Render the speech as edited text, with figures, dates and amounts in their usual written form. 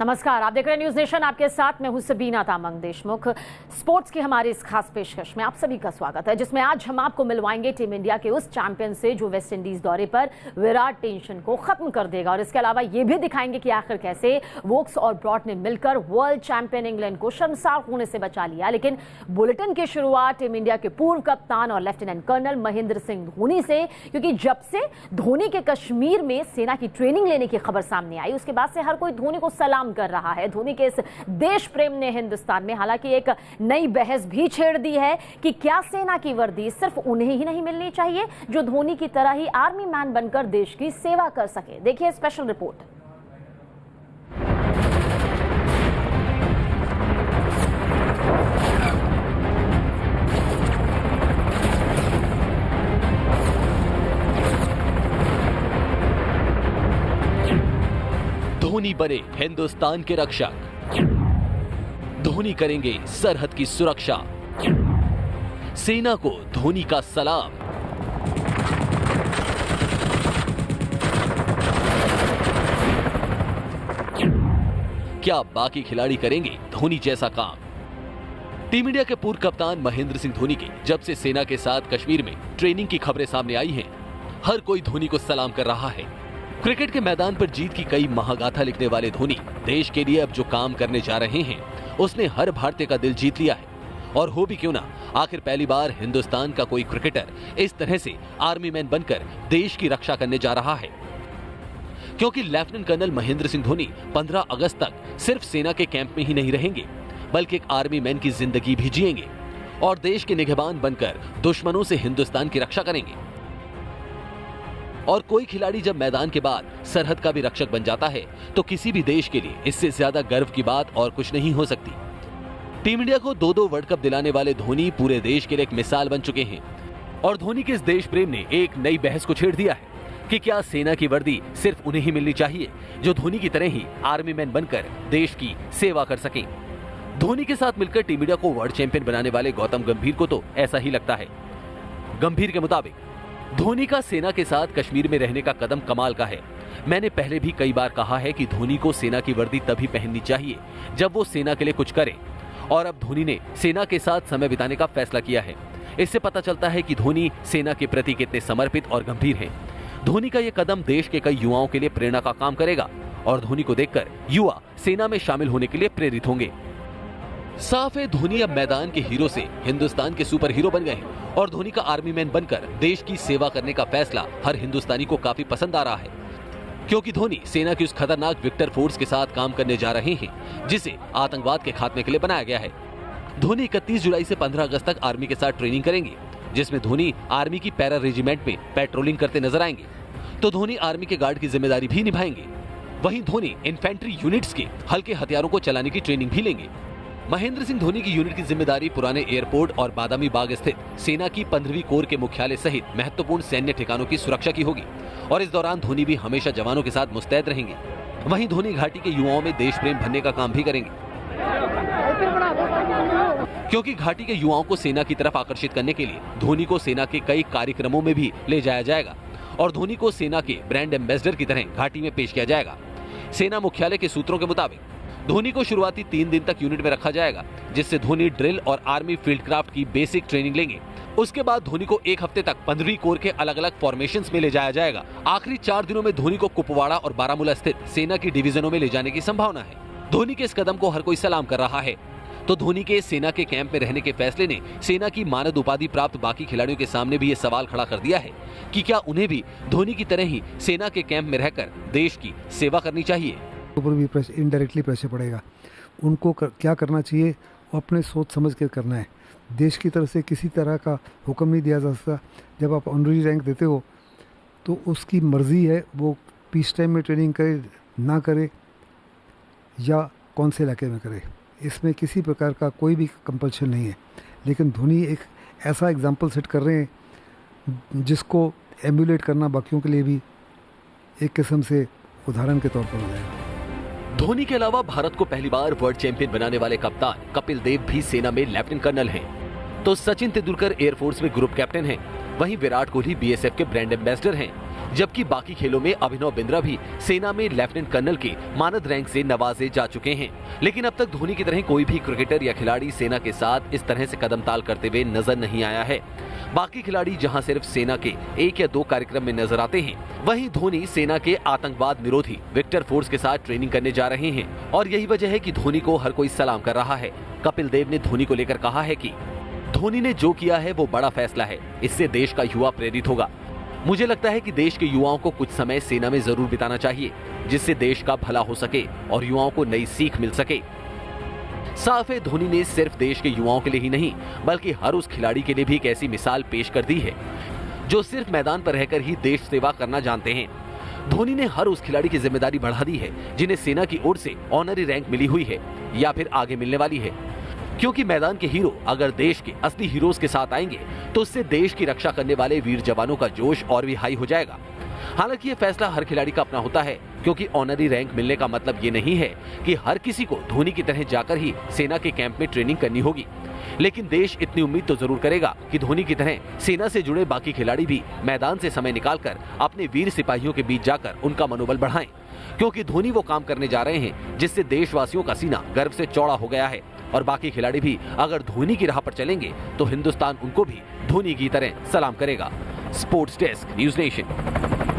नमस्कार, आप देख रहे हैं न्यूज नेशन। आपके साथ मैं हूं सबीना तामंग देशमुख। स्पोर्ट्स की हमारी इस खास पेशकश में आप सभी का स्वागत है, जिसमें आज हम आपको मिलवाएंगे टीम इंडिया के उस चैंपियन से जो वेस्ट इंडीज दौरे पर विराट टेंशन को खत्म कर देगा, और इसके अलावा ये भी दिखाएंगे कि आखिर कैसे वोक्स और ब्रॉड ने मिलकर वर्ल्ड चैंपियन इंग्लैंड को शर्मसार होने से बचा लिया। लेकिन बुलेटिन की शुरुआत टीम इंडिया के पूर्व कप्तान और लेफ्टिनेंट कर्नल महेंद्र सिंह धोनी से, क्योंकि जब से धोनी के कश्मीर में सेना की ट्रेनिंग लेने की खबर सामने आई, उसके बाद से हर कोई धोनी को सलाम कर रहा है। धोनी के इस देश प्रेम ने हिंदुस्तान में हालांकि एक नई बहस भी छेड़ दी है कि क्या सेना की वर्दी सिर्फ उन्हें ही नहीं मिलनी चाहिए जो धोनी की तरह ही आर्मी मैन बनकर देश की सेवा कर सके। देखिए स्पेशल रिपोर्ट। धोनी बने हिंदुस्तान के रक्षक, धोनी करेंगे सरहद की सुरक्षा, सेना को धोनी का सलाम। क्या बाकी खिलाड़ी करेंगे धोनी जैसा काम? टीम इंडिया के पूर्व कप्तान महेंद्र सिंह धोनी के जब से सेना के साथ कश्मीर में ट्रेनिंग की खबरें सामने आई हैं, हर कोई धोनी को सलाम कर रहा है। क्रिकेट के मैदान पर जीत की कई महागाथा लिखने वाले धोनी देश के लिए अब जो काम करने जा रहे हैं, उसने हर भारतीय का दिल जीत लिया है। और हो भी क्यों ना, आखिर पहली बार हिंदुस्तान का कोई क्रिकेटर इस तरह से आर्मी मैन बनकर देश की रक्षा करने जा रहा है। क्योंकि लेफ्टिनेंट कर्नल महेंद्र सिंह धोनी 15 अगस्त तक सिर्फ सेना के कैंप में ही नहीं रहेंगे, बल्कि एक आर्मी मैन की जिंदगी भी जिएंगे और देश के निगहबान बनकर दुश्मनों से हिंदुस्तान की रक्षा करेंगे। और कोई खिलाड़ी जब मैदान के बाद सरहद का भी रक्षक बन जाता है, तो किसी भी देश के लिए इससे ज्यादा गर्व की बात और कुछ नहीं हो सकती। टीम इंडिया को 2-2 वर्ल्ड कप दिलाने वाले धोनी पूरे देश के लिए एक मिसाल बन चुके हैं। और धोनी के इस देश प्रेम ने एक नई बहस को छेड़ दिया है कि क्या सेना की वर्दी सिर्फ उन्हें ही मिलनी चाहिए जो धोनी की तरह ही आर्मी मैन बनकर देश की सेवा कर सकें। धोनी के साथ मिलकर टीम इंडिया को वर्ल्ड चैंपियन बनाने वाले गौतम गंभीर को तो ऐसा ही लगता है। गंभीर के मुताबिक धोनी का सेना के साथ कश्मीर में रहने का कदम कमाल का है। मैंने पहले भी कई बार कहा है कि धोनी को सेना की वर्दी तभी पहननी चाहिए जब वो सेना के लिए कुछ करे, और अब धोनी ने सेना के साथ समय बिताने का फैसला किया है। इससे पता चलता है कि धोनी सेना के प्रति कितने समर्पित और गंभीर हैं। धोनी का यह कदम देश के कई युवाओं के लिए प्रेरणा का काम करेगा और धोनी को देखकर युवा सेना में शामिल होने के लिए प्रेरित होंगे। साफ है, धोनी अब मैदान के हीरो से हिंदुस्तान के सुपर हीरो बन गए हैं और धोनी का आर्मी मैन बनकर देश की सेवा करने का फैसला हर हिंदुस्तानी को काफी पसंद आ रहा है। क्योंकि धोनी सेना की उस खतरनाक विक्टर फोर्स के साथ काम करने जा रहे हैं जिसे आतंकवाद के खात्मे के लिए बनाया गया है। धोनी 31 जुलाई से 15 अगस्त तक आर्मी के साथ ट्रेनिंग करेंगे, जिसमें धोनी आर्मी की पैरा रेजिमेंट में पेट्रोलिंग करते नजर आएंगे, तो धोनी आर्मी के गार्ड की जिम्मेदारी भी निभाएंगे। वहीं धोनी इन्फेंट्री यूनिट्स के हल्के हथियारों को चलाने की ट्रेनिंग भी लेंगे। महेंद्र सिंह धोनी की यूनिट की जिम्मेदारी पुराने एयरपोर्ट और बादामी बाग स्थित सेना की 15वीं कोर के मुख्यालय सहित महत्वपूर्ण सैन्य ठिकानों की सुरक्षा की होगी, और इस दौरान धोनी भी हमेशा जवानों के साथ मुस्तैद रहेंगे। वहीं धोनी घाटी के युवाओं में देश प्रेम भरने का काम भी करेंगे, क्योंकि घाटी के युवाओं को सेना की तरफ आकर्षित करने के लिए धोनी को सेना के कई कार्यक्रमों में भी ले जाया जाएगा और धोनी को सेना के ब्रांड एम्बेसडर की तरह घाटी में पेश किया जाएगा। सेना मुख्यालय के सूत्रों के मुताबिक धोनी को शुरुआती 3 दिन तक यूनिट में रखा जाएगा, जिससे धोनी ड्रिल और आर्मी फील्ड क्राफ्ट की बेसिक ट्रेनिंग लेंगे। उसके बाद धोनी को 1 हफ्ते तक 15वीं कोर के अलग अलग फॉर्मेशंस में ले जाया जाएगा। आखिरी 4 दिनों में धोनी को कुपवाड़ा और बारामूला स्थित सेना की डिवीजनों में ले जाने की संभावना है। धोनी के इस कदम को हर कोई सलाम कर रहा है। तो धोनी के सेना के कैंप में रहने के फैसले ने सेना की मानद उपाधि प्राप्त बाकी खिलाड़ियों के सामने भी ये सवाल खड़ा कर दिया है कि क्या उन्हें भी धोनी की तरह ही सेना के कैंप में रहकर देश की सेवा करनी चाहिए। ऊपर भी इनडायरेक्टली प्रेशर पड़ेगा। उनको क्या करना चाहिए, वो अपने सोच समझ कर करना है। देश की तरफ से किसी तरह का हुक्म नहीं दिया जा सकता। जब आप ऑनरी रैंक देते हो तो उसकी मर्जी है वो पीस टाइम में ट्रेनिंग करे ना करे या कौन से इलाके में करे, इसमें किसी प्रकार का कोई भी कंपल्शन नहीं है। लेकिन धोनी एक ऐसा एग्जाम्पल सेट कर रहे हैं जिसको एम्यूलेट करना बाकियों के लिए भी एक किस्म से उदाहरण के तौर पर हो जाएगा। धोनी के अलावा भारत को पहली बार वर्ल्ड चैंपियन बनाने वाले कप्तान कपिल देव भी सेना में लेफ्टिनेंट कर्नल हैं। तो सचिन तेंदुलकर एयरफोर्स में ग्रुप कैप्टन हैं। वहीं विराट कोहली बीएसएफ के ब्रांड एम्बेसडर हैं। जबकि बाकी खेलों में अभिनव बिंद्रा भी सेना में लेफ्टिनेंट कर्नल के मानद रैंक से नवाजे जा चुके हैं। लेकिन अब तक धोनी की तरह कोई भी क्रिकेटर या खिलाड़ी सेना के साथ इस तरह से कदम ताल करते हुए नजर नहीं आया है। बाकी खिलाड़ी जहां सिर्फ सेना के 1 या 2 कार्यक्रम में नजर आते हैं, वहीं धोनी सेना के आतंकवाद निरोधी विक्टर फोर्स के साथ ट्रेनिंग करने जा रहे हैं। और यही वजह है कि धोनी को हर कोई सलाम कर रहा है। कपिल देव ने धोनी को लेकर कहा है कि धोनी ने जो किया है वो बड़ा फैसला है, इससे देश का युवा प्रेरित होगा। मुझे लगता है कि देश के युवाओं को कुछ समय सेना में जरूर बिताना चाहिए, जिससे देश का भला हो सके और युवाओं को नई सीख मिल सके। साफ है, धोनी ने सिर्फ देश के युवाओं के लिए ही नहीं बल्कि हर उस खिलाड़ी के लिए भी एक ऐसी मिसाल पेश कर दी है जो सिर्फ मैदान पर रहकर ही देश सेवा करना जानते हैं। धोनी ने हर उस खिलाड़ी की जिम्मेदारी बढ़ा दी है जिन्हें सेना की ओर से ऑनरी रैंक मिली हुई है या फिर आगे मिलने वाली है, क्योंकि मैदान के हीरो अगर देश के असली हीरोज के साथ आएंगे तो उससे देश की रक्षा करने वाले वीर जवानों का जोश और भी हाई हो जाएगा। हालांकि ये फैसला हर खिलाड़ी का अपना होता है, क्योंकि ऑनरी रैंक मिलने का मतलब ये नहीं है कि हर किसी को धोनी की तरह जाकर ही सेना के कैंप में ट्रेनिंग करनी होगी। लेकिन देश इतनी उम्मीद तो जरूर करेगा कि धोनी की तरह सेना से जुड़े बाकी खिलाड़ी भी मैदान से समय निकालकर अपने वीर सिपाहियों के बीच जाकर उनका मनोबल बढ़ाएं, क्योंकि धोनी वो काम करने जा रहे हैं जिससे देशवासियों का सीना गर्व से चौड़ा हो गया है। और बाकी खिलाड़ी भी अगर धोनी की राह पर चलेंगे तो हिंदुस्तान उनको भी धोनी की तरह सलाम करेगा। Sports desk, news nation.